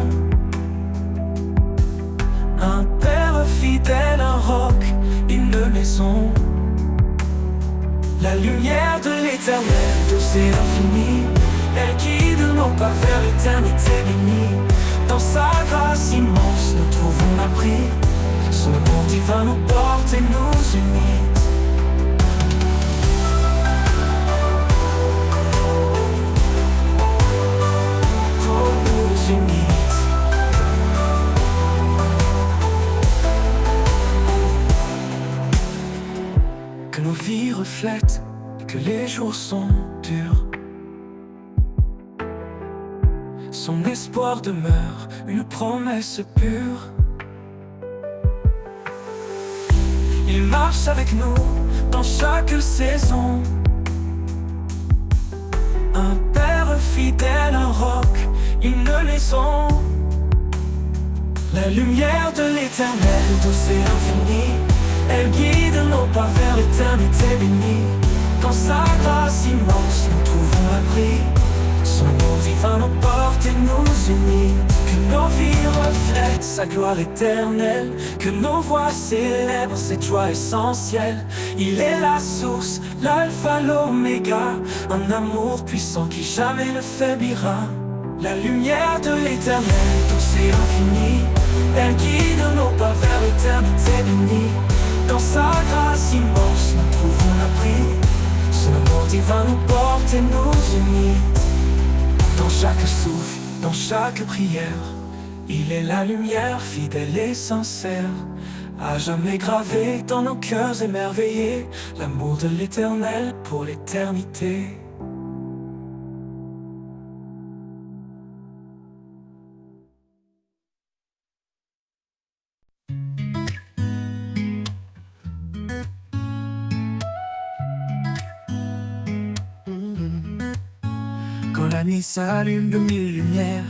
Un père fidèle, un roc, une maison. La lumière de l'éternel, douce et infinie, elle guide nos pas vers l'éternité bénie. Dans sa grâce immense, nous trouvons l'abri. Son amour divin nous porte et nous unit. Pour nous unir. Que nos vies reflètent, que les jours sont durs. Son espoir demeure, une promesse pure. Il marche avec nous dans chaque saison. Un père fidèle, un roc, une maison. La lumière de l'éternel, douce et infinie, elle guide nos pas vers l'éternité bénie. Dans sa grâce immense, nous trouvons l'abri. Son amour divin nous porte et nous unit. Que nos vies reflètent sa gloire éternelle, que nos voix célèbrent cette joie essentielle. Il est la source, l'alpha, l'oméga, un amour puissant qui jamais ne faiblira. La lumière de l'éternel, douce et infinie, elle guide nos pas vers l'éternité bénie. Dans sa grâce immense, nous trouvons l'abri. Son amour divin nous porte et nous unit. Dans chaque souffle, dans chaque prière, il est la lumière fidèle et sincère. À jamais gravé dans nos cœurs émerveillés, l'amour de l'éternel pour l'éternité. Quand la nuit s'allume de mille lumières,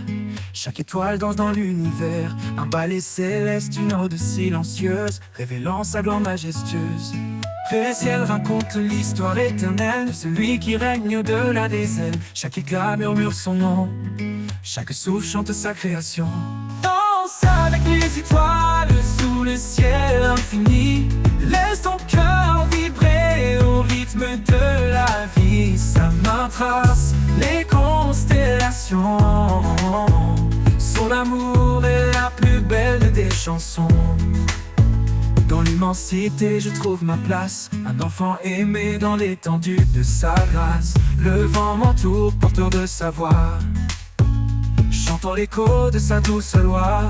chaque étoile danse dans l'univers. Un ballet céleste, une ode silencieuse, révélant sa gloire majestueuse. Le ciel raconte l'histoire éternelle de celui qui règne au-delà des ailes. Chaque éclat murmure son nom, chaque souffle chante sa création. Danse avec les étoiles sous le ciel infini. Laisse ton cœur vibrer au rythme de la vie. Sa main trace les constellations. Son amour est la plus belle des chansons. Dans l'immensité je trouve ma place, un enfant aimé dans l'étendue de sa grâce. Le vent m'entoure, porteur de sa voix, chantant l'écho de sa douce loi.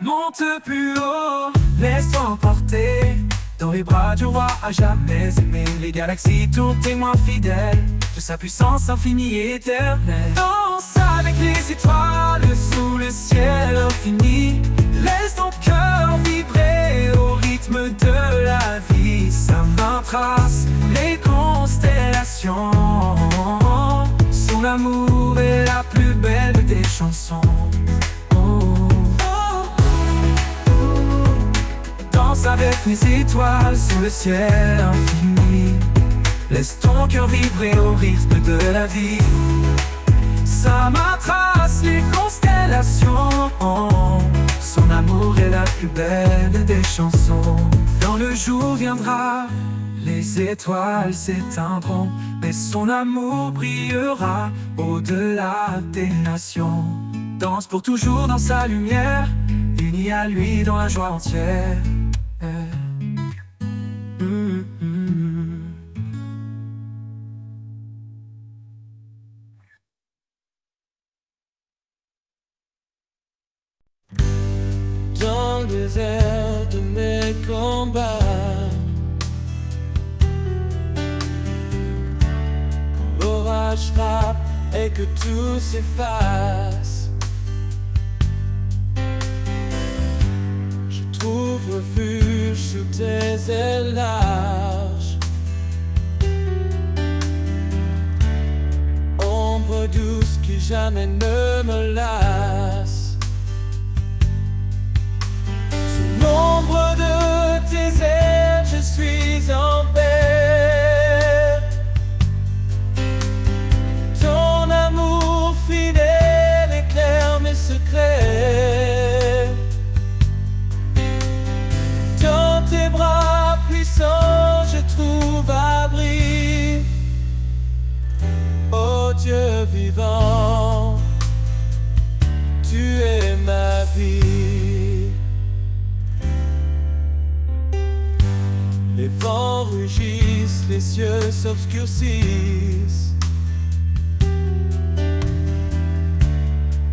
Monte plus haut, laisse-toi emporter dans les bras du roi à jamais aimé. Les galaxies tournent témoins fidèles de sa puissance infinie et éternelle. Danse avec les étoiles sous le ciel infini. Laisse ton cœur vibrer au rythme de la vie. Sa chansons. Oh. Danse avec les étoiles sous le ciel infini. Laisse ton cœur vibrer au rythme de la vie. Ça m'attrace les constellations. Son amour est la plus belle des chansons. Quand le jour viendra, les étoiles s'éteindront, mais son amour brillera au-delà des nations. Danse pour toujours dans sa lumière, unis à lui dans la joie entière. Dans le désert de mes combats, quand l'orage frappe et que tout s'efface, je trouve refuge sous tes ailes larges. Ombre douce qui jamais ne me lasse. L'ombre de tes ailes, je suis en paix. Ton amour fidèle éclaire mes secrets. Dans tes bras puissants, je trouve abri. Ô Dieu vivant, tu es ma vie. Les vents rugissent, les cieux s'obscurcissent,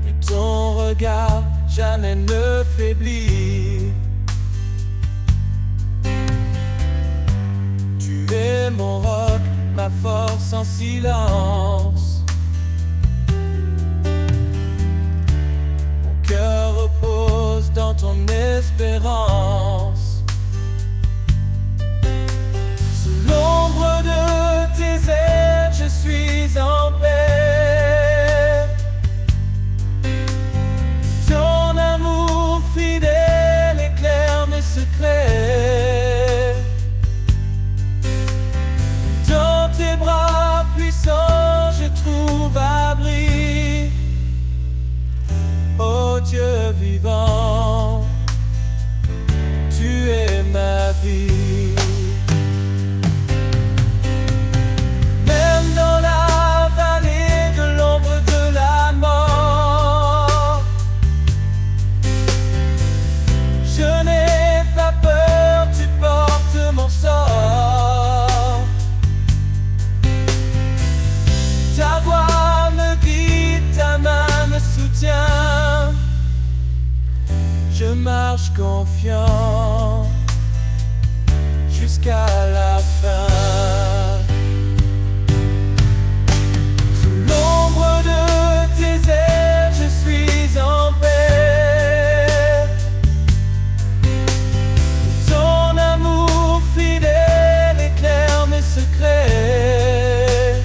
mais ton regard jamais ne faiblit. Tu es mon roc, ma force en silence. Mon cœur repose dans ton espérance. L'ombre de tes ailes, je suis en paix. Ton amour fidèle éclaire mes secrets. Dans tes bras puissants, je trouve abri. Ô Dieu vivant, tu es ma vie. Je marche confiant jusqu'à la fin. Sous l'ombre de tes ailes, je suis en paix. Ton amour fidèle éclaire mes secrets.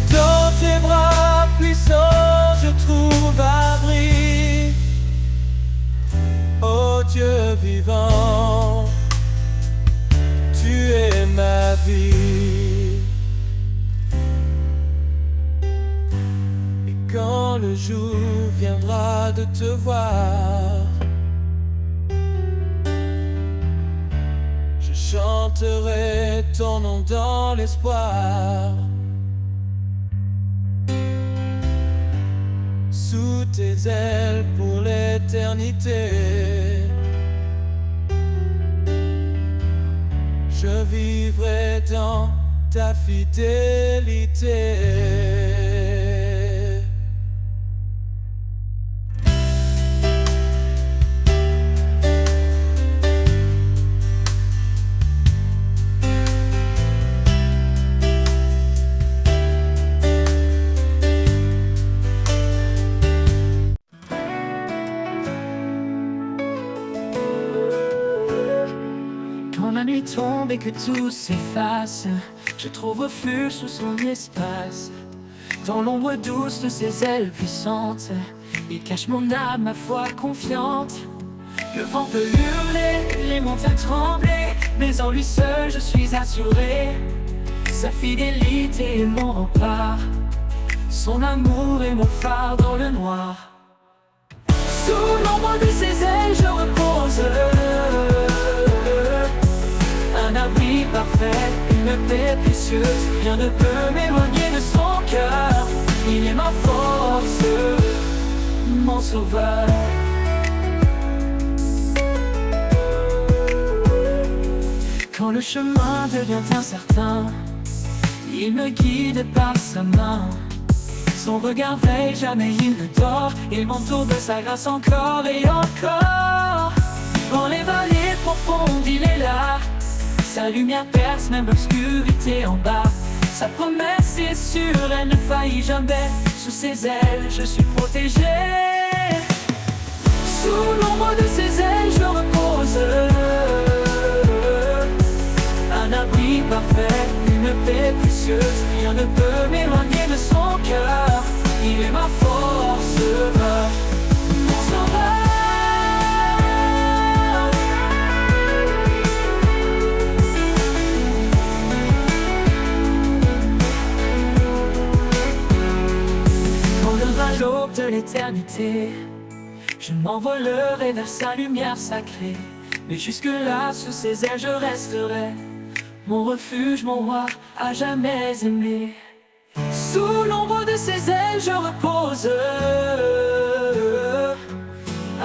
Dans tes bras puissants, je trouve abri. Ô Dieu vivant, tu es ma vie. Et quand le jour viendra de te voir, je chanterai ton nom dans l'espoir. Sous tes ailes pour l'éternité, je vivrai dans ta fidélité. Quand la nuit tombe et que tout s'efface, je trouve refuge sous son espace. Dans l'ombre douce de ses ailes puissantes, il cache mon âme, ma foi confiante. Le vent peut hurler, les montagnes trembler, mais en lui seul je suis assuré. Sa fidélité est mon rempart, son amour est mon phare dans le noir. Sous l'ombre de ses ailes je repose, un abri parfait, une paix précieuse. Rien ne peut m'éloigner de son cœur, il est ma force, mon sauveur. Quand le chemin devient incertain, il me guide par sa main. Son regard veille, jamais il ne dort. Il m'entoure de sa grâce encore et encore. Dans les vallées profondes, il est là. Sa lumière perce même l'obscurité en bas. Sa promesse est sûre, elle ne faillit jamais. Sous ses ailes, je suis protégé. Sous l'ombre de ses ailes, je repose. Un abri parfait, une paix précieuse. Rien ne peut m'éloigner de son cœur. Il est ma force, mon sauveur. Quand viendra l'aube de l'éternité, je m'envolerai vers sa lumière sacrée. Mais jusque-là, sous ses ailes, je resterai. Mon refuge, mon roi, à jamais aimé. Sous l'ombre de ses ailes, je repose.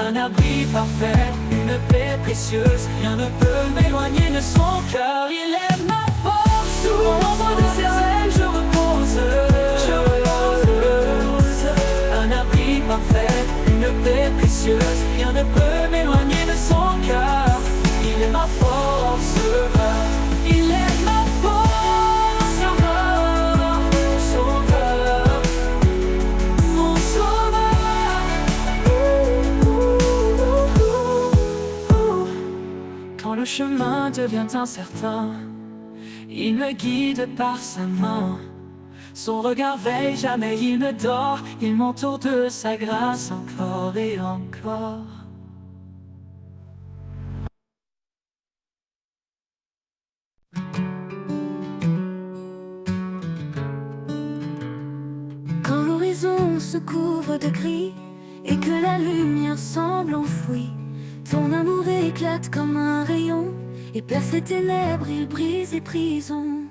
Un abri parfait, une paix précieuse. Rien ne peut m'éloigner de son cœur. Il est ma force. Sous l'ombre de ses ailes, je repose. Un abri parfait, une paix précieuse. Rien ne peut m'éloigner de son cœur. Il est ma force. Il est ma force, sauveur, mon sauveur. Quand le chemin devient incertain, il me guide par sa main. Son regard veille, jamais il ne dort. Il m'entoure de sa grâce encore et encore. Quand l'horizon se couvre de gris et que la lumière semble enfouie, ton amour éclate comme un rayon et perce les ténèbres, il brise les prisons.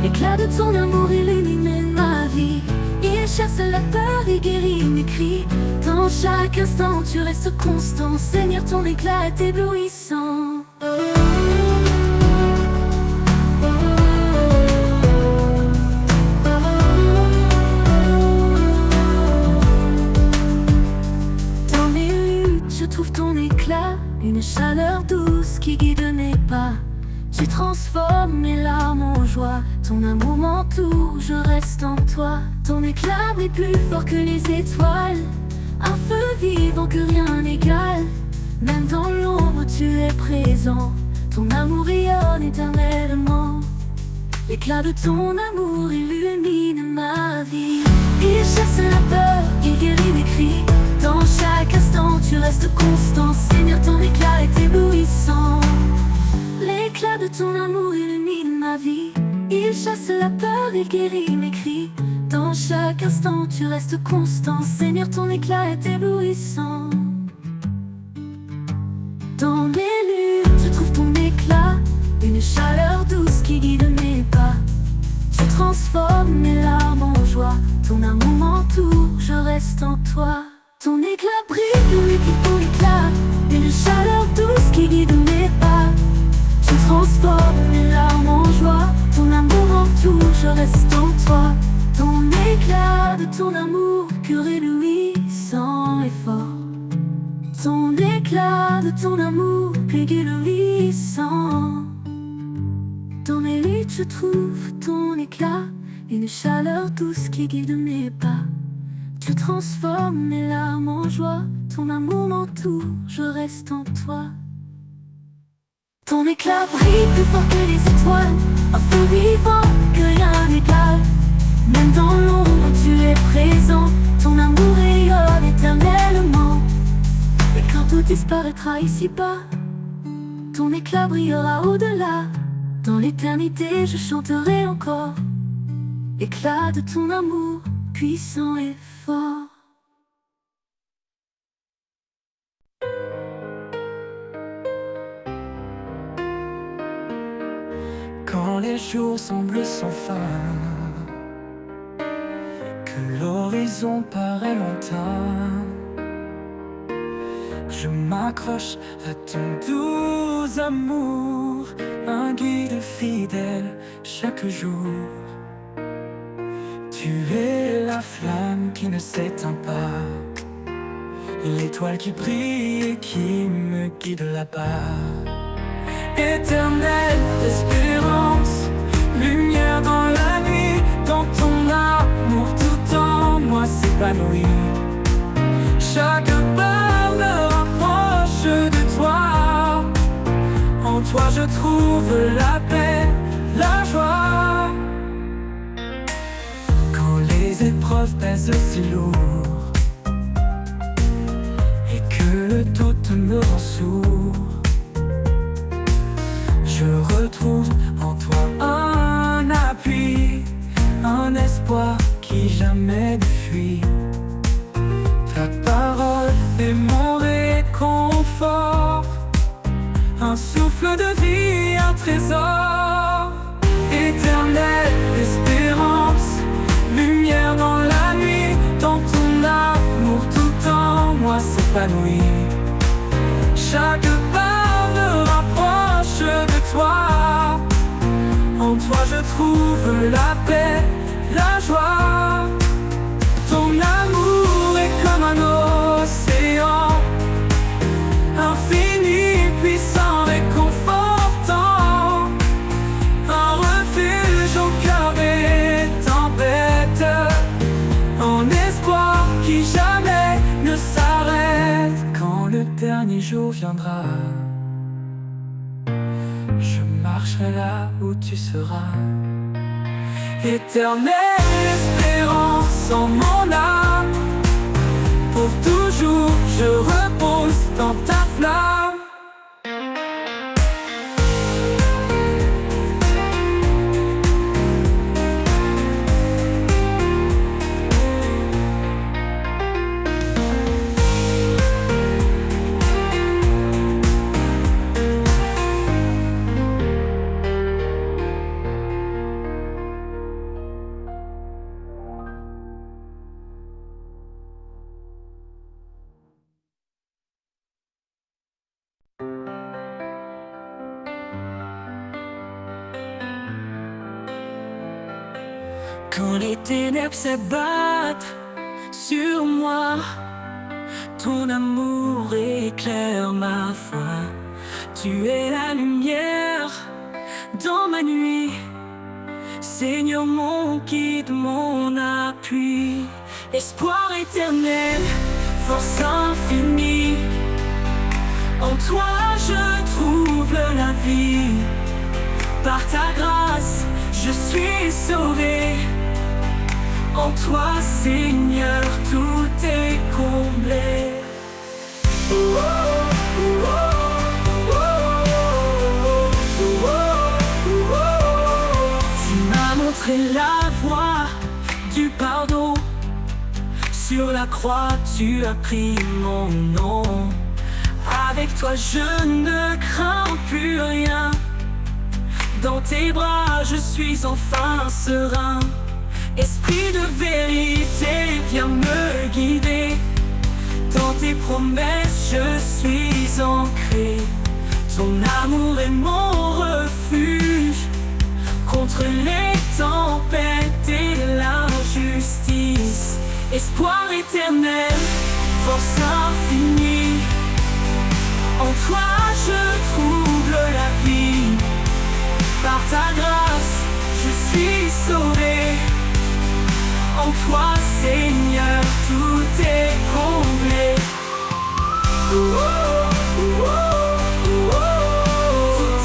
L'éclat de ton amour illumine ma vie. Il chasse la peur, il guérit mes cris. Dans chaque instant tu restes constant. Seigneur, ton éclat est éblouissant. Dans mes luttes je trouve ton éclat, une chaleur douce qui guide mes pas. Tu transformes mes larmes en joie, ton amour m'entoure, je reste en toi. Ton éclat brille plus fort que les étoiles, un feu vivant que rien n'égale. Même dans l'ombre tu es présent, ton amour rayonne éternellement. L'éclat de ton amour illumine ma vie. Il chasse la peur, il guérit mes cris. Dans chaque instant tu restes constant. Seigneur, ton éclat est éblouissant. L'éclat de ton amour illumine ma vie. Il chasse la peur, il guérit mes cris. Dans chaque instant tu restes constant. Seigneur, ton éclat est éblouissant. Dans mes luttes je trouve ton éclat, une chaleur douce qui guide mes pas. Tu transformes mes larmes en joie, ton amour m'entoure, je reste en toi. Ton éclat brille, plus que ton éclat, une chaleur douce qui guide mes pas. Tu transformes mes larmes en joie, ton amour m'entoure, je reste en toi. Ton éclat de ton amour, pur et éblouissant et fort. Ton éclat de ton amour, éblouissant. Dans mes luttes je trouve ton éclat, une chaleur douce qui guide mes pas. Tu transformes mes larmes en joie, ton amour m'entoure, je reste en toi. Ton éclat brille plus fort que les étoiles, un feu vivant que rien n'égale. Même dans l'ombre, tu es présent. Ton amour rayonne éternellement. Et quand tout disparaîtra ici-bas, ton éclat brillera au-delà. Dans l'éternité, je chanterai encore l'éclat de ton amour puissant et fort. Quand les jours semblent sans fin, que l'horizon paraît lointain, je m'accroche à ton doux amour, un guide fidèle chaque jour. Tu es la flamme qui ne s'éteint pas, l'étoile qui brille et qui me guide là-bas. Éternelle espérance, lumière dans la nuit, dans ton amour tout en moi s'épanouit. Chaque pas me rapproche de toi, en toi je trouve la paix, la joie. Quand les épreuves pèsent si lourd et que le doute me rend sourd, je retrouve en toi un appui, un espoir qui jamais ne fuit. Ta parole est mon réconfort, un souffle de vie, un trésor. Éternelle espérance, lumière dans la nuit, dans ton amour tout en moi s'épanouit. Chaque pas me rapproche de toi, en toi je trouve la paix, la joie. Ton amour est comme un océan, infini, puissant, réconfortant, un refuge au cœur des tempêtes, un espoir qui jamais ne s'arrête. Quand le dernier jour viendra, je marcherai là où tu seras. Éternelle espérance en mon âme, pour toujours je repose dans ta flamme. Quand les ténèbres s'abattent sur moi, ton amour éclaire ma foi. Tu es la lumière dans ma nuit, Seigneur mon guide, mon appui. Espoir éternel, force infinie, en toi je trouve la vie. Par ta grâce, je suis sauvé. En toi, Seigneur, tout est comblé. Tu m'as montré la voie du pardon. Sur la croix, tu as pris mon nom. Avec toi, je ne crains plus rien. Dans tes bras, je suis enfin serein. Esprit de vérité, viens me guider. Dans tes promesses, je suis ancré. Ton amour est mon refuge contre les tempêtes et l'injustice. Espoir éternel, force infinie, en toi je trouve la vie. Par ta grâce, je suis sauvé. En toi, Seigneur, tout est comblé. Tout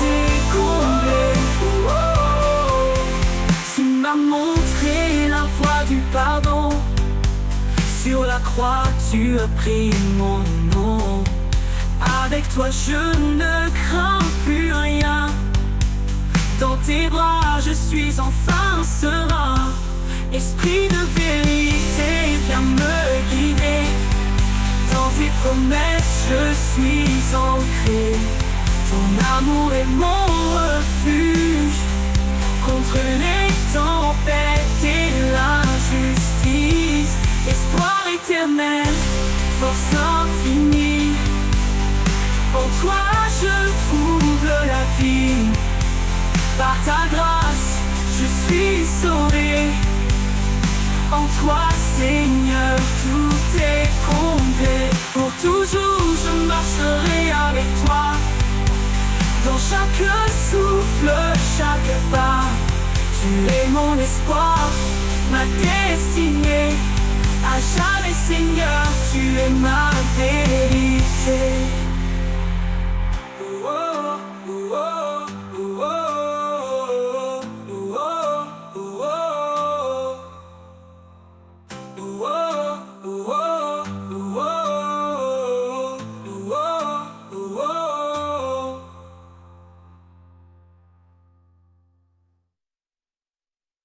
est comblé. Tu m'as montré la voie croix, tu as pris mon nom. Avec toi je ne crains plus rien. Dans tes bras je suis enfin serein. Esprit de vérité, viens me guider. Dans tes promesses je suis ancré. Ton amour est mon refuge contre les tempêtes et l'injustice. Espoir éternel, force infinie. En toi je trouve la vie. Par ta grâce je suis sauvé. En toi Seigneur tout est complet. Pour toujours je marcherai avec toi. Dans chaque souffle, chaque pas, tu es mon espoir, ma destinée. À jamais Seigneur, tu es ma vérité.